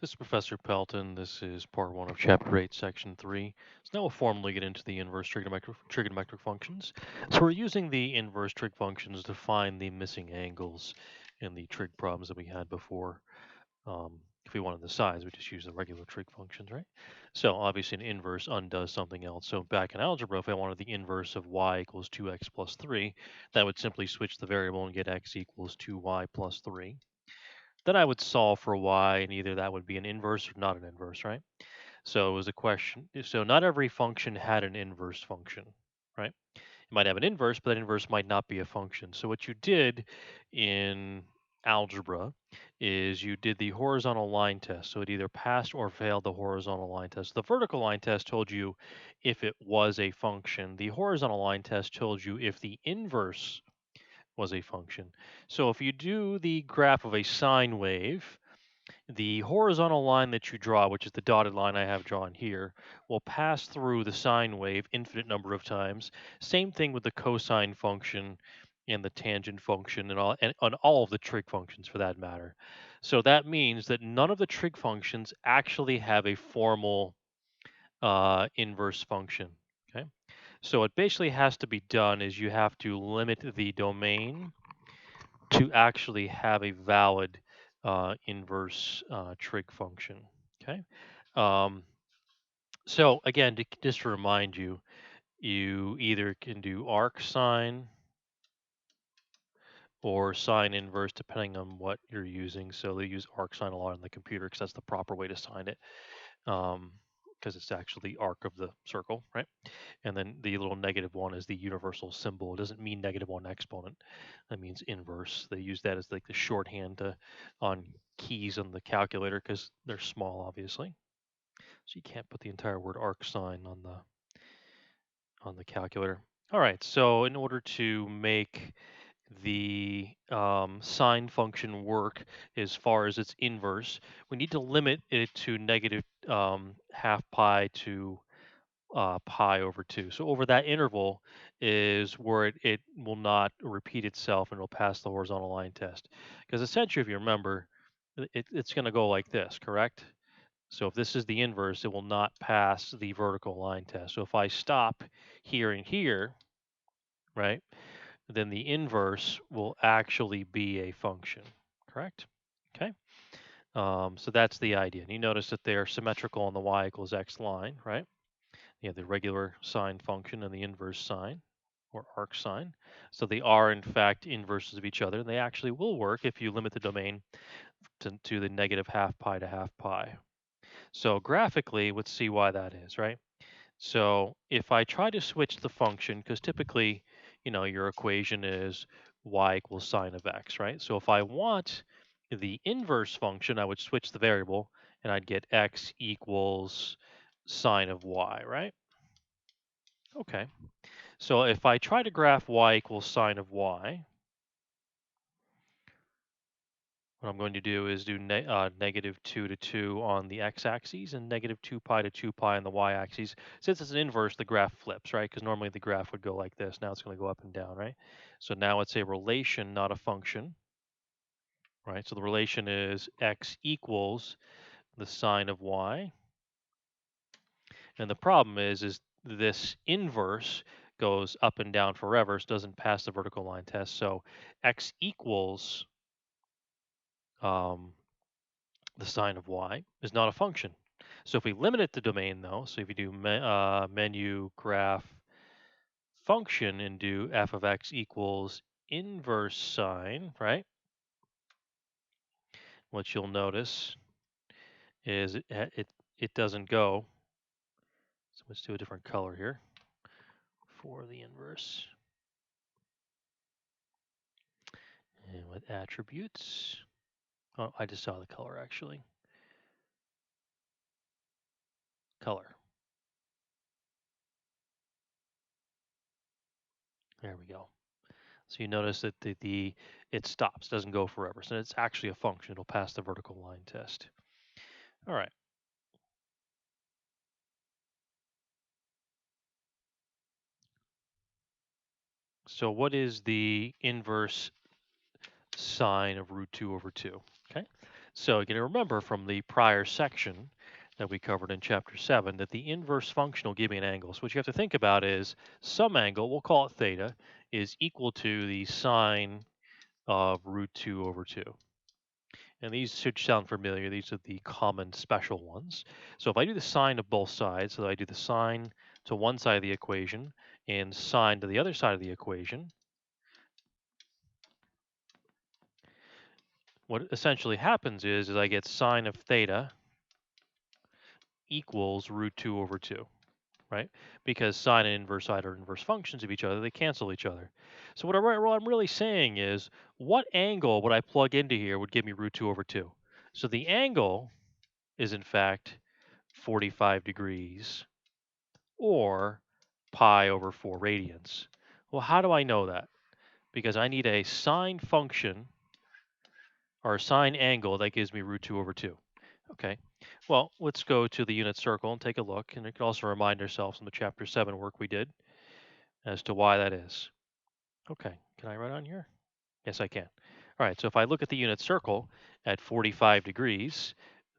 This is Professor Pelton. This is part 1 of Chapter 8, Section 3. So now we'll formally get into the inverse trigonometric functions. So we're using the inverse trig functions to find the missing angles in the trig problems that we had before. If we wanted the size, we just use the regular trig functions, right? So obviously an inverse undoes something else. So back in algebra, if I wanted the inverse of y equals 2x plus 3, that would simply switch the variable and get x equals 2y plus 3. Then I would solve for y, and either that would be an inverse or not an inverse, right? So it was a question. So not every function had an inverse function, right? You might have an inverse, but that inverse might not be a function. So what you did in algebra is you did the horizontal line test. So it either passed or failed the horizontal line test. The vertical line test told you if it was a function. The horizontal line test told you if the inverse was a function. So if you do the graph of a sine wave, the horizontal line that you draw, which is the dotted line I have drawn here, will pass through the sine wave infinite number of times. Same thing with the cosine function and the tangent function and on all of the trig functions for that matter. So that means that none of the trig functions actually have a formal inverse function. Okay. So what basically has to be done is you have to limit the domain to actually have a valid inverse trig function. Okay. Um, so again, just to remind you, you either can do arc sine or sine inverse depending on what you're using. So they use arc sine a lot on the computer because that's the proper way to sign it. Because it's actually the arc of the circle, right? And then the little negative one is the universal symbol. It doesn't mean -1 exponent. That means inverse. They use that as like the shorthand on keys on the calculator because they're small, obviously. So you can't put the entire word arc sine on the calculator. All right. So in order to make the sine function work as far as its inverse, we need to limit it to negative half pi to pi over 2. So over that interval is where it will not repeat itself and it'll pass the horizontal line test. Because essentially, if you remember, it's going to go like this, correct? So if this is the inverse, it will not pass the vertical line test. So if I stop here and here, right, then the inverse will actually be a function, correct? Okay. So that's the idea. And you notice that they are symmetrical on the y equals x line, right? You have the regular sine function and the inverse sine or arc sine. So they are in fact inverses of each other, and they actually will work if you limit the domain to the negative half pi to half pi. So graphically, let's see why that is, right? So if I try to switch the function, because typically, your equation is y equals sine of x, right? So if I want the inverse function, I would switch the variable and I'd get x equals sine of y, right? Okay. So if I try to graph y equals sine of y, what I'm going to do is do negative 2 to 2 on the x-axis and negative 2 pi to 2 pi on the y-axis. Since it's an inverse, the graph flips, right? Because normally the graph would go like this. Now it's going to go up and down, right? So now it's a relation, not a function, right? So the relation is x equals the sine of y. And the problem is this inverse goes up and down forever. So it doesn't pass the vertical line test. So x equals um, the sine of y is not a function. So if we limit it to domain though, so if you do menu graph function and do f of x equals inverse sine, right? What you'll notice is it doesn't go. So let's do a different color here for the inverse. And with attributes, oh, I just saw the color actually. Color. There we go. So you notice that it stops, doesn't go forever. So it's actually a function. It'll pass the vertical line test. All right. So what is the inverse sine of root 2 over 2? Okay. So you're going to remember from the prior section that we covered in chapter 7 that the inverse function will give me an angle. So what you have to think about is some angle, we'll call it theta, is equal to the sine of root 2 over 2. And these should sound familiar. These are the common special ones. So if I do the sine of both sides, so I do the sine to one side of the equation and sine to the other side of the equation, what essentially happens is I get sine of theta equals root 2 over 2, right? Because sine and inverse side are inverse functions of each other. They cancel each other. So what I'm really saying is, what angle would I plug into here would give me root 2 over 2? So the angle is in fact 45 degrees or pi over 4 radians. Well, how do I know that? Because I need a sine function or a sine angle that gives me root 2 over 2. Okay, well, let's go to the unit circle and take a look. And we can also remind ourselves from the chapter 7 work we did as to why that is. Okay, can I write on here? Yes, I can. All right, so if I look at the unit circle at 45 degrees,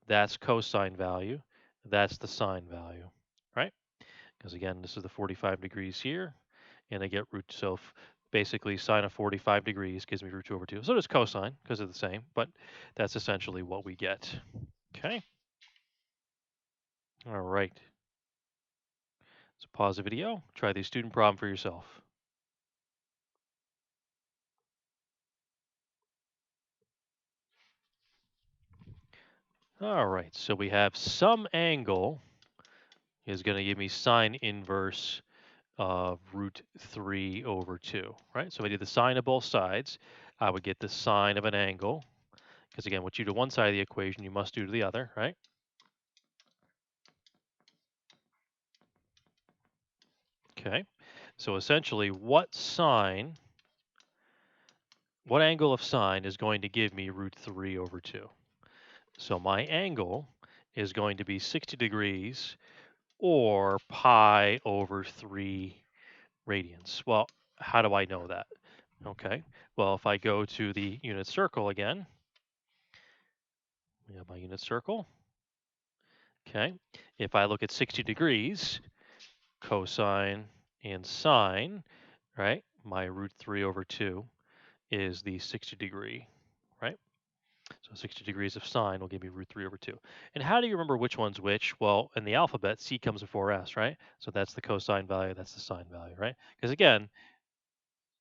that's cosine value, that's the sine value, right? Because again, this is the 45 degrees here, and I get root, so basically sine of 45 degrees gives me root 2 over 2. So does cosine, because they're the same, but that's essentially what we get. Okay, all right. So pause the video, try the student problem for yourself. All right, so we have some angle is going to give me sine inverse of root 3 over 2, right? So if I did the sine of both sides, I would get the sine of an angle, because again, what you do to one side of the equation, you must do to the other, right? Okay, so essentially what angle of sine is going to give me root 3 over 2? So my angle is going to be 60 degrees or pi over 3 radians. Well, how do I know that? Okay, well, if I go to the unit circle again, we have my unit circle. Okay, if I look at 60 degrees, cosine and sine, right, my root 3 over 2 is the 60 degree, right? So 60 degrees of sine will give me root 3 over 2. And how do you remember which one's which? Well, in the alphabet, C comes before S, right? So that's the cosine value, that's the sine value, right? Because again,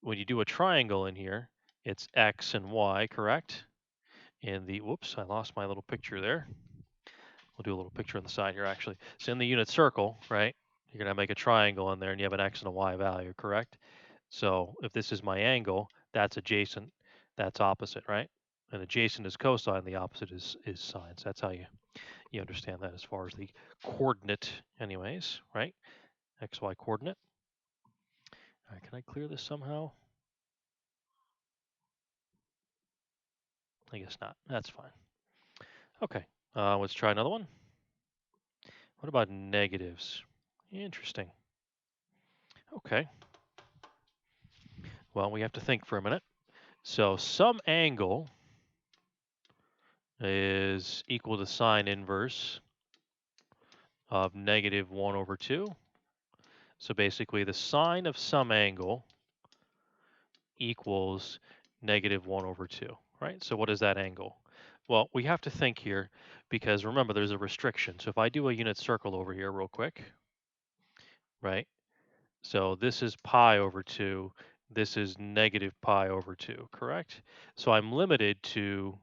when you do a triangle in here, it's X and Y, correct? And the, whoops, I lost my little picture there. We'll do a little picture on the side here, actually. So in the unit circle, right, you're going to make a triangle in there, and you have an X and a Y value, correct? So if this is my angle, that's adjacent, that's opposite, right? And adjacent is cosine, the opposite is sine. So that's how you understand that as far as the coordinate anyways, right? XY coordinate. All right, can I clear this somehow? I guess not. That's fine. Okay, let's try another one. What about negatives? Interesting. Okay, well, we have to think for a minute. So some angle is equal to sine inverse of negative 1 over 2. So basically the sine of some angle equals negative 1 over 2, right? So what is that angle? Well, we have to think here because remember there's a restriction. So if I do a unit circle over here real quick, right? So this is pi over 2, this is negative pi over 2, correct? So I'm limited to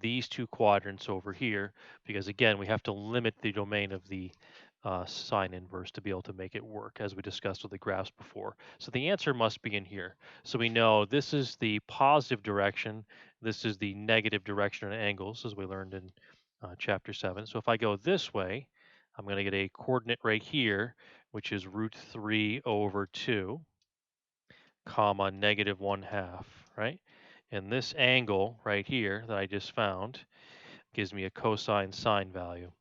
these two quadrants over here because again we have to limit the domain of the sine inverse to be able to make it work as we discussed with the graphs before. So the answer must be in here. So we know this is the positive direction, this is the negative direction of angles as we learned in chapter 7. So if I go this way, I'm going to get a coordinate right here which is root 3 over 2 comma negative 1/2, right? And this angle right here that I just found gives me a cosine sine value.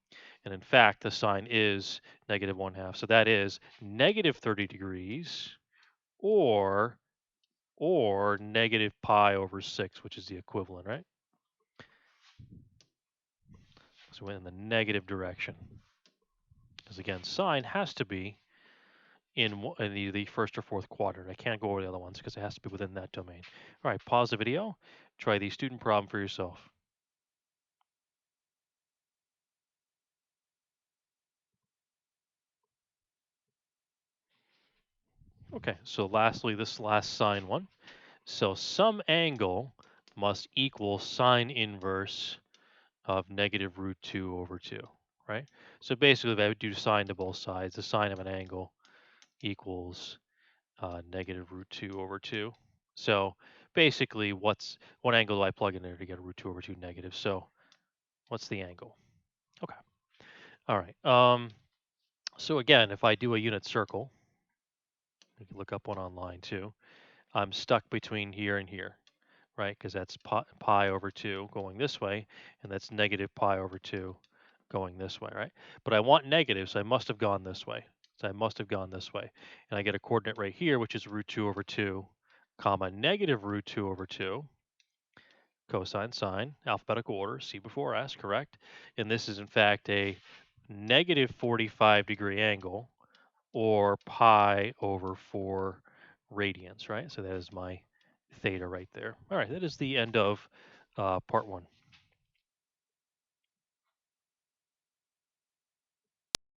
And in fact, the sine is negative 1/2. So that is negative 30 degrees or negative pi over 6, which is the equivalent, right? So in the negative direction. Because again, sine has to be in the first or fourth quadrant. I can't go over the other ones because it has to be within that domain. All right, pause the video. Try the student problem for yourself. Okay, so lastly, this last sine one. So some angle must equal sine inverse of negative root 2 over 2, right? So basically, if I would do sine to both sides, the sine of an angle equals negative root 2 over 2. So basically, what angle do I plug in there to get a root 2 over 2 negative? So what's the angle? Okay. All right. So again, if I do a unit circle, you can look up one online too. I'm stuck between here and here, right? Because that's pi over 2 going this way, and that's negative pi over 2 going this way, right? But I want negative, so I must have gone this way. So I must have gone this way. And I get a coordinate right here, which is root 2 over 2, comma, negative root 2 over 2, cosine, sine, alphabetical order, C before S, correct? And this is in fact a negative 45-degree angle, or pi over 4 radians, right? So that is my theta right there. All right, that is the end of part 1.